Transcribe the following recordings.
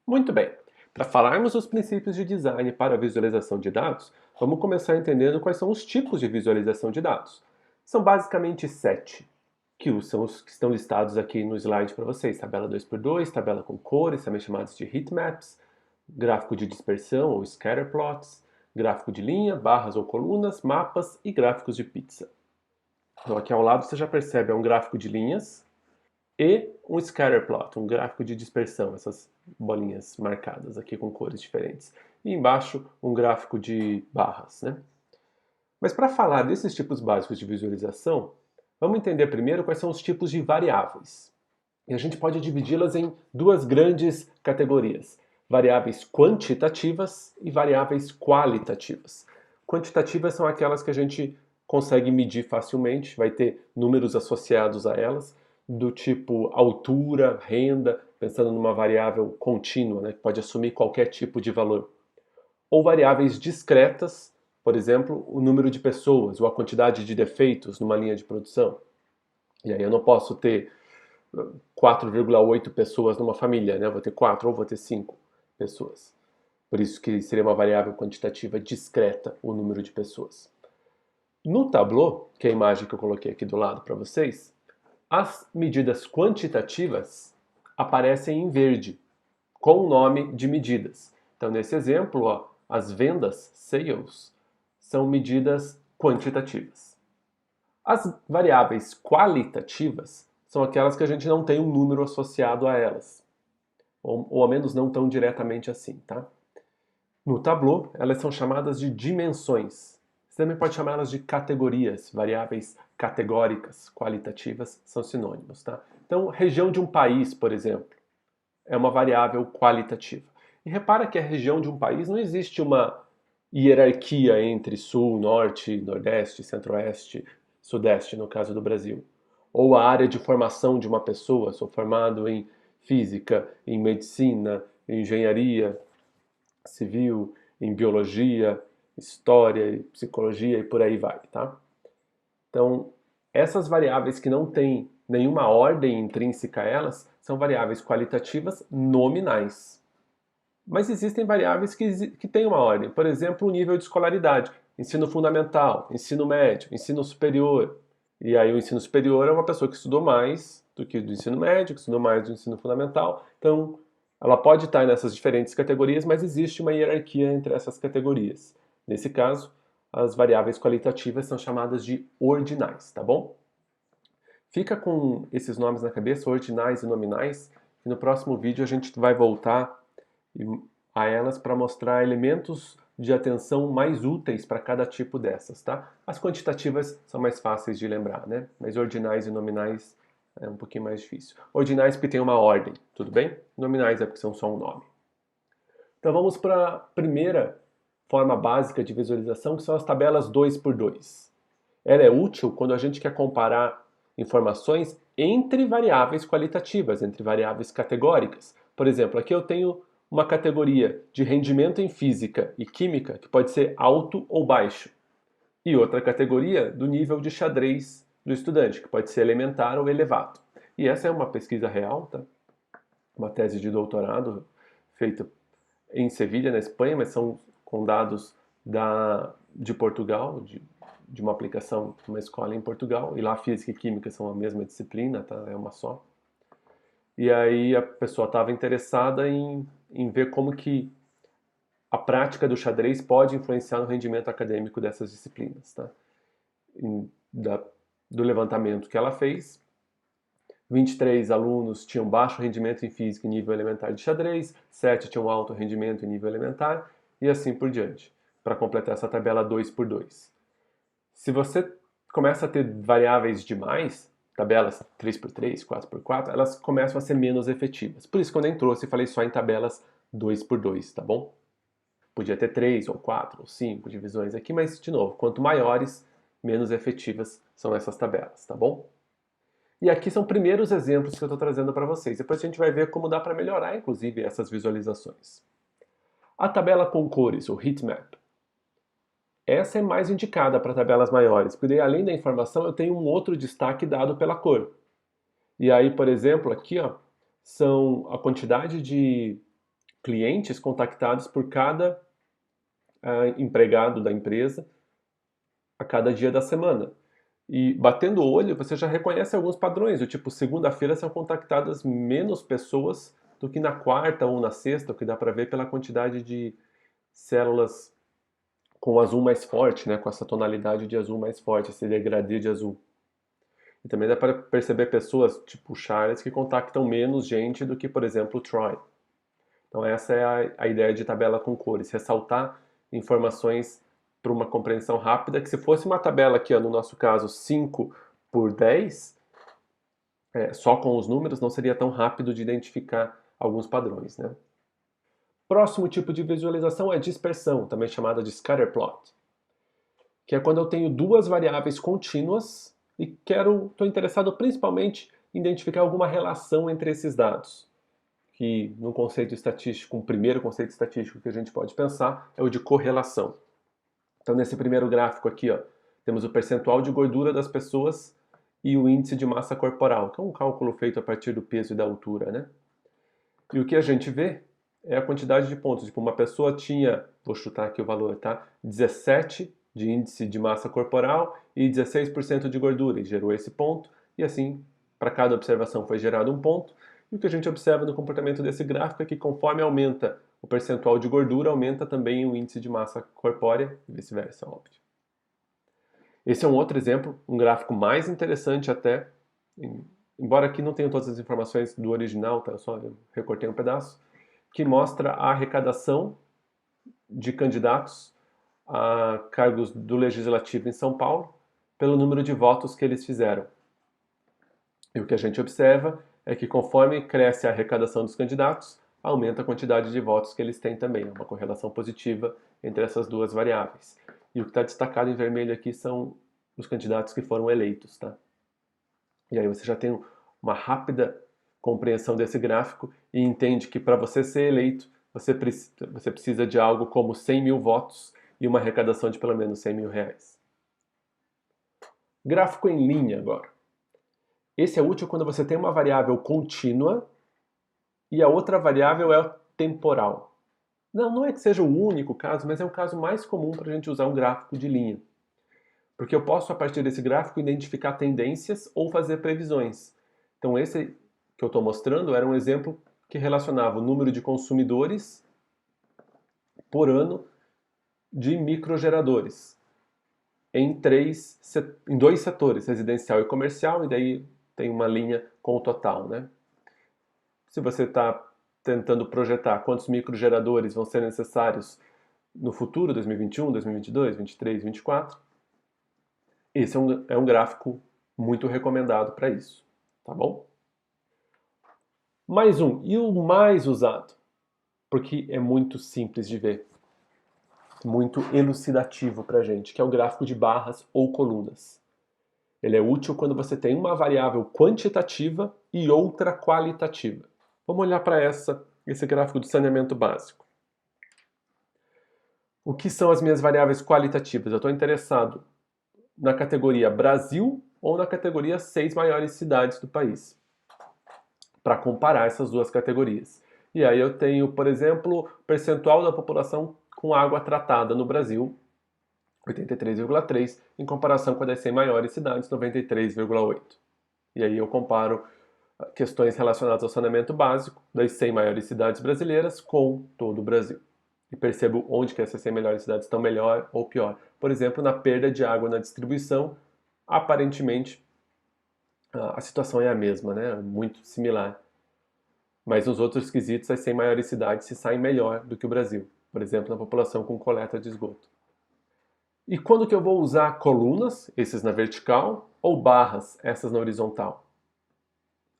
Muito bem. Para falarmos dos princípios de design para a visualização de dados, vamos começar entendendo quais são os tipos de visualização de dados. São basicamente 7, são os que estão listados aqui no slide para vocês. Tabela 2x2, tabela com cores, também chamadas de heatmaps, gráfico de dispersão ou scatterplots, gráfico de linha, barras ou colunas, mapas e gráficos de pizza. Então aqui ao lado você já percebe, é um gráfico de linhas, e um scatterplot, um gráfico de dispersão, essas bolinhas marcadas aqui com cores diferentes. E embaixo um gráfico de barras, né? Mas para falar desses tipos básicos de visualização, vamos entender primeiro quais são os tipos de variáveis. E a gente pode dividi-las em duas grandes categorias: variáveis quantitativas e variáveis qualitativas. Quantitativas são aquelas que a gente consegue medir facilmente, vai ter números associados a elas, do tipo altura, renda, pensando numa variável contínua, né, que pode assumir qualquer tipo de valor. Ou variáveis discretas, por exemplo, o número de pessoas ou a quantidade de defeitos numa linha de produção. E aí eu não posso ter 4,8 pessoas numa família, né? Eu vou ter 4 ou vou ter 5 pessoas. Por isso que seria uma variável quantitativa discreta o número de pessoas. No Tableau, que é a imagem que eu coloquei aqui do lado para vocês, as medidas quantitativas aparecem em verde, com o nome de medidas. Então, nesse exemplo, ó, as vendas, sales, são medidas quantitativas. As variáveis qualitativas são aquelas que a gente não tem um número associado a elas, ou ao menos não tão diretamente assim, tá? No Tableau, elas são chamadas de dimensões. Você também pode chamá-las de categorias, variáveis categóricas, qualitativas, são sinônimos, tá? Então, região de um país, por exemplo, é uma variável qualitativa. E repara que a região de um país não existe uma hierarquia entre sul, norte, nordeste, centro-oeste, sudeste, no caso do Brasil. Ou a área de formação de uma pessoa, sou formado em física, em medicina, em engenharia civil, em biologia, história, psicologia e por aí vai, tá? Então, essas variáveis que não têm nenhuma ordem intrínseca a elas são variáveis qualitativas nominais. Mas existem variáveis que têm uma ordem. Por exemplo, o nível de escolaridade. Ensino fundamental, ensino médio, ensino superior. E aí o ensino superior é uma pessoa que estudou mais do que do ensino médio, que estudou mais do ensino fundamental. Então, ela pode estar nessas diferentes categorias, mas existe uma hierarquia entre essas categorias. Nesse caso, as variáveis qualitativas são chamadas de ordinais, tá bom? Fica com esses nomes na cabeça, ordinais e nominais, e no próximo vídeo a gente vai voltar a elas para mostrar elementos de atenção mais úteis para cada tipo dessas, tá? As quantitativas são mais fáceis de lembrar, né? Mas ordinais e nominais é um pouquinho mais difícil. Ordinais porque tem uma ordem, tudo bem? Nominais é porque são só um nome. Então vamos para a primeira forma básica de visualização, que são as tabelas 2x2. Ela é útil quando a gente quer comparar informações entre variáveis qualitativas, entre variáveis categóricas. Por exemplo, aqui eu tenho uma categoria de rendimento em física e química, que pode ser alto ou baixo, e outra categoria do nível de xadrez do estudante, que pode ser elementar ou elevado. E essa é uma pesquisa real, tá? Uma tese de doutorado feita em Sevilha, na Espanha, mas são com dados de Portugal, de uma aplicação de uma escola em Portugal, e lá física e química são a mesma disciplina, tá? É uma só. E aí a pessoa estava interessada em ver como que a prática do xadrez pode influenciar no rendimento acadêmico dessas disciplinas, tá? Do levantamento que ela fez, 23 alunos tinham baixo rendimento em física em nível elementar de xadrez, 7 tinham alto rendimento em nível elementar, e assim por diante, para completar essa tabela 2x2. Se você começa a ter variáveis demais, tabelas 3x3, 4x4, elas começam a ser menos efetivas. Por isso que eu nem trouxe e falei só em tabelas 2x2, tá bom? Podia ter 3 ou 4 ou 5 divisões aqui, mas de novo, quanto maiores, menos efetivas são essas tabelas, tá bom? E aqui são primeiros exemplos que eu estou trazendo para vocês. Depois a gente vai ver como dá para melhorar, inclusive, essas visualizações. A tabela com cores, o heatmap, essa é mais indicada para tabelas maiores, porque daí, além da informação, eu tenho um outro destaque dado pela cor. E aí, por exemplo, aqui ó, são a quantidade de clientes contactados por cada empregado da empresa a cada dia da semana. E batendo o olho, você já reconhece alguns padrões, do tipo, segunda-feira são contactadas menos pessoas do que na quarta ou na sexta, o que dá para ver pela quantidade de células com azul mais forte, né, com essa tonalidade de azul mais forte, esse degradê de azul. E também dá para perceber pessoas, tipo Charles, que contactam menos gente do que, por exemplo, o Troy. Então essa é a ideia de tabela com cores, ressaltar informações para uma compreensão rápida, que se fosse uma tabela aqui, ó, no nosso caso, 5 por 10, só com os números, não seria tão rápido de identificar alguns padrões, né? Próximo tipo de visualização é dispersão, também chamada de scatterplot, que é quando eu tenho duas variáveis contínuas e estou interessado principalmente em identificar alguma relação entre esses dados, que no conceito estatístico, um primeiro conceito estatístico que a gente pode pensar é o de correlação. Então nesse primeiro gráfico aqui, ó, temos o percentual de gordura das pessoas e o índice de massa corporal, que é um cálculo feito a partir do peso e da altura, né? E o que a gente vê é a quantidade de pontos. Tipo, uma pessoa tinha, vou chutar aqui o valor, tá? 17 de índice de massa corporal e 16% de gordura, e gerou esse ponto, e assim, para cada observação foi gerado um ponto. E o que a gente observa no comportamento desse gráfico é que conforme aumenta o percentual de gordura, aumenta também o índice de massa corpórea, e vice-versa, óbvio. Esse é um outro exemplo, um gráfico mais interessante até, embora aqui não tenha todas as informações do original, tá? Eu recortei um pedaço, que mostra a arrecadação de candidatos a cargos do Legislativo em São Paulo pelo número de votos que eles fizeram. E o que a gente observa é que conforme cresce a arrecadação dos candidatos, aumenta a quantidade de votos que eles têm também. É uma correlação positiva entre essas duas variáveis. E o que está destacado em vermelho aqui são os candidatos que foram eleitos, tá? E aí você já tem uma rápida compreensão desse gráfico e entende que para você ser eleito, você precisa de algo como 100 mil votos e uma arrecadação de pelo menos 100 mil reais. Gráfico em linha agora. Esse é útil quando você tem uma variável contínua e a outra variável é temporal. Não é que seja o único caso, mas é o caso mais comum para a gente usar um gráfico de linha. Porque eu posso, a partir desse gráfico, identificar tendências ou fazer previsões. Então esse que eu estou mostrando era um exemplo que relacionava o número de consumidores por ano de microgeradores em dois setores, residencial e comercial, e daí tem uma linha com o total, né? Se você está tentando projetar quantos microgeradores vão ser necessários no futuro, 2021, 2022, 2023, 2024, esse é um gráfico muito recomendado para isso, tá bom? Mais um, e o mais usado, porque é muito simples de ver, muito elucidativo para a gente, que é o gráfico de barras ou colunas. Ele é útil quando você tem uma variável quantitativa e outra qualitativa. Vamos olhar para esse gráfico do saneamento básico. O que são as minhas variáveis qualitativas? Eu estou interessado na categoria Brasil ou na categoria 6 maiores cidades do país, para comparar essas duas categorias. E aí eu tenho, por exemplo, percentual da população com água tratada no Brasil, 83,3, em comparação com as 100 maiores cidades, 93,8. E aí eu comparo questões relacionadas ao saneamento básico das 100 maiores cidades brasileiras com todo o Brasil. E percebo onde que essas 100 melhores cidades estão melhor ou pior. Por exemplo, na perda de água na distribuição, aparentemente a situação é a mesma, né? Muito similar. Mas nos outros quesitos, as 100 maiores cidades se saem melhor do que o Brasil. Por exemplo, na população com coleta de esgoto. E quando que eu vou usar colunas, esses na vertical, ou barras, essas na horizontal?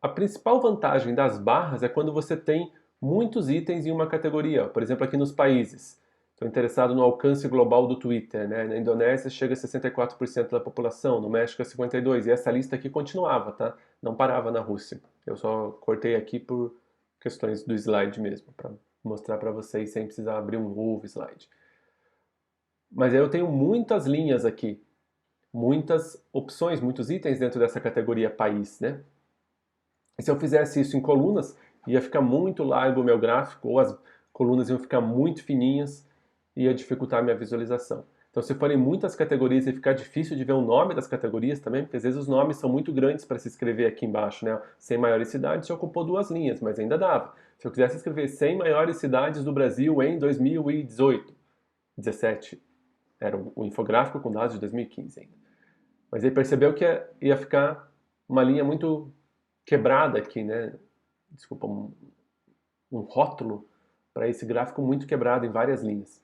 A principal vantagem das barras é quando você tem muitos itens em uma categoria. Por exemplo, aqui nos países. Estou interessado no alcance global do Twitter, né? Na Indonésia chega a 64% da população, no México a 52%. E essa lista aqui continuava, tá? Não parava na Rússia. Eu só cortei aqui por questões do slide mesmo, para mostrar para vocês sem precisar abrir um novo slide. Mas aí eu tenho muitas linhas aqui, muitas opções, muitos itens dentro dessa categoria país, né? E se eu fizesse isso em colunas, ia ficar muito largo o meu gráfico, ou colunas iam ficar muito fininhas e ia dificultar a minha visualização. Então, se forem muitas categorias e ficar difícil de ver o nome das categorias também, porque às vezes os nomes são muito grandes para se escrever aqui embaixo, né? 100 maiores cidades já ocupou 2 linhas, mas ainda dava. Se eu quisesse escrever 100 maiores cidades do Brasil em 2018, 17, era o infográfico com dados de 2015 ainda. Mas aí percebeu que ia ficar uma linha muito quebrada aqui, né? Desculpa, um rótulo para esse gráfico muito quebrado em várias linhas.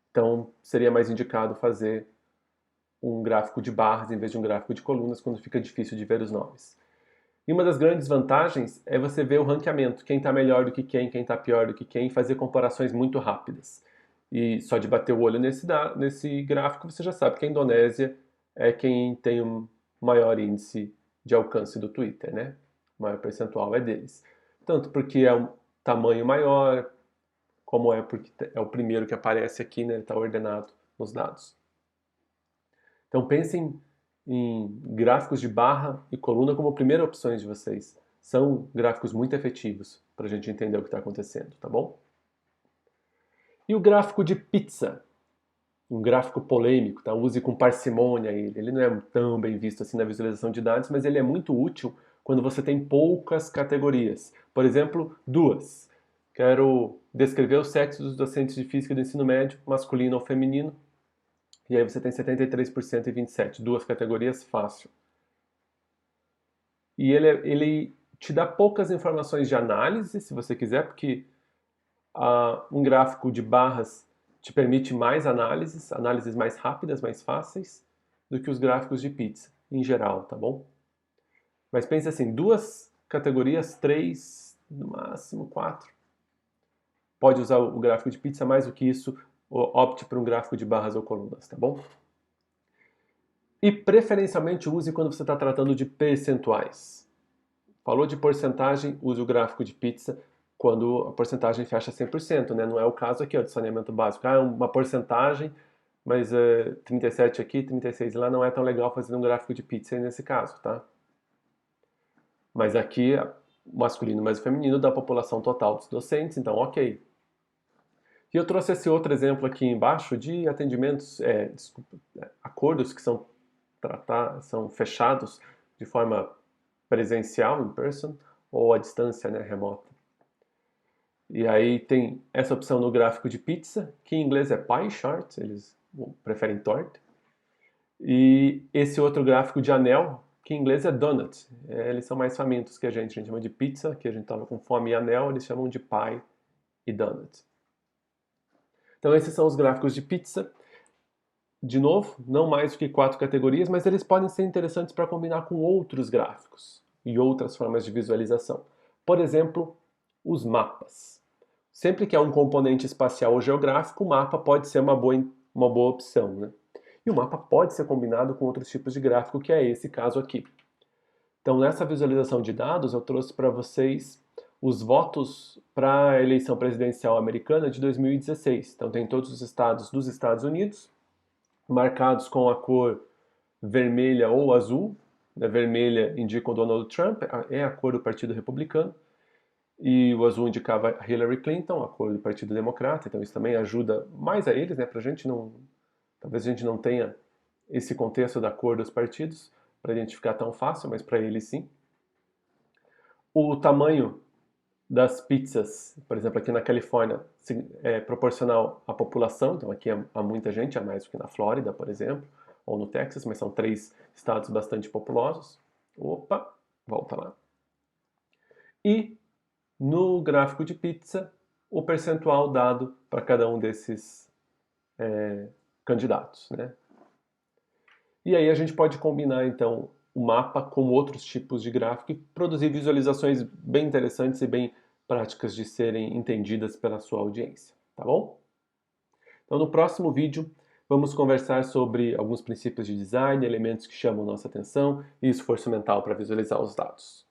Então, seria mais indicado fazer um gráfico de barras em vez de um gráfico de colunas quando fica difícil de ver os nomes. E uma das grandes vantagens é você ver o ranqueamento, quem está melhor do que quem está pior do que quem, fazer comparações muito rápidas. E só de bater o olho nesse gráfico você já sabe que a Indonésia é quem tem o maior índice de alcance do Twitter, né? O maior percentual é deles. Tanto porque é um tamanho maior, como é porque é o primeiro que aparece aqui, né? Ele está ordenado nos dados. Então pensem em gráficos de barra e coluna como primeiras opções de vocês. São gráficos muito efetivos para a gente entender o que está acontecendo, tá bom? E o gráfico de pizza? Um gráfico polêmico, tá? Use com parcimônia ele. Ele não é tão bem visto assim na visualização de dados, mas ele é muito útil quando você tem poucas categorias. Por exemplo, 2. Quero descrever o sexo dos docentes de física do ensino médio, masculino ou feminino. E aí você tem 73% e 27%. 2 categorias, fácil. E ele te dá poucas informações de análise, se você quiser, porque um gráfico de barras te permite mais análises mais rápidas, mais fáceis, do que os gráficos de pizza, em geral, tá bom? Mas pense assim, 2 categorias, 3, no máximo 4. Pode usar o gráfico de pizza, mais do que isso, opte por um gráfico de barras ou colunas, tá bom? E preferencialmente use quando você está tratando de percentuais. Falou de porcentagem, use o gráfico de pizza quando a porcentagem fecha 100%, né? Não é o caso aqui ó, de saneamento básico. Ah, uma porcentagem, mas 37 aqui, 36 lá, não é tão legal fazer um gráfico de pizza nesse caso, tá? Mas aqui, o masculino mais o feminino da população total dos docentes, então ok. E eu trouxe esse outro exemplo aqui embaixo de atendimentos, acordos que são fechados de forma presencial, in person, ou à distância, né, remota. E aí tem essa opção no gráfico de pizza, que em inglês é pie chart, eles preferem torta. E esse outro gráfico de anel, que em inglês é donut. Eles são mais famintos que a gente chama de pizza, que a gente estava com fome e anel, eles chamam de pie e donut. Então esses são os gráficos de pizza. De novo, não mais do que 4 categorias, mas eles podem ser interessantes para combinar com outros gráficos e outras formas de visualização. Por exemplo, os mapas. Sempre que há um componente espacial ou geográfico, o mapa pode ser uma boa opção, né? E o mapa pode ser combinado com outros tipos de gráfico, que é esse caso aqui. Então, nessa visualização de dados, eu trouxe para vocês os votos para a eleição presidencial americana de 2016. Então, tem todos os estados dos Estados Unidos, marcados com a cor vermelha ou azul. A vermelha indica o Donald Trump, é a cor do Partido Republicano, e o azul indicava Hillary Clinton, a cor do Partido Democrata, então isso também ajuda mais a eles, né, pra gente não, talvez a gente não tenha esse contexto da cor dos partidos para identificar tão fácil, mas para eles sim. O tamanho das pizzas, por exemplo, aqui na Califórnia, é proporcional à população, então aqui há muita gente, há mais do que na Flórida, por exemplo, ou no Texas, mas são 3 estados bastante populosos. Opa, volta lá. E no gráfico de pizza, o percentual dado para cada um desses candidatos, né? E aí a gente pode combinar, então, o mapa com outros tipos de gráfico e produzir visualizações bem interessantes e bem práticas de serem entendidas pela sua audiência, tá bom? Então, no próximo vídeo, vamos conversar sobre alguns princípios de design, elementos que chamam nossa atenção e esforço mental para visualizar os dados.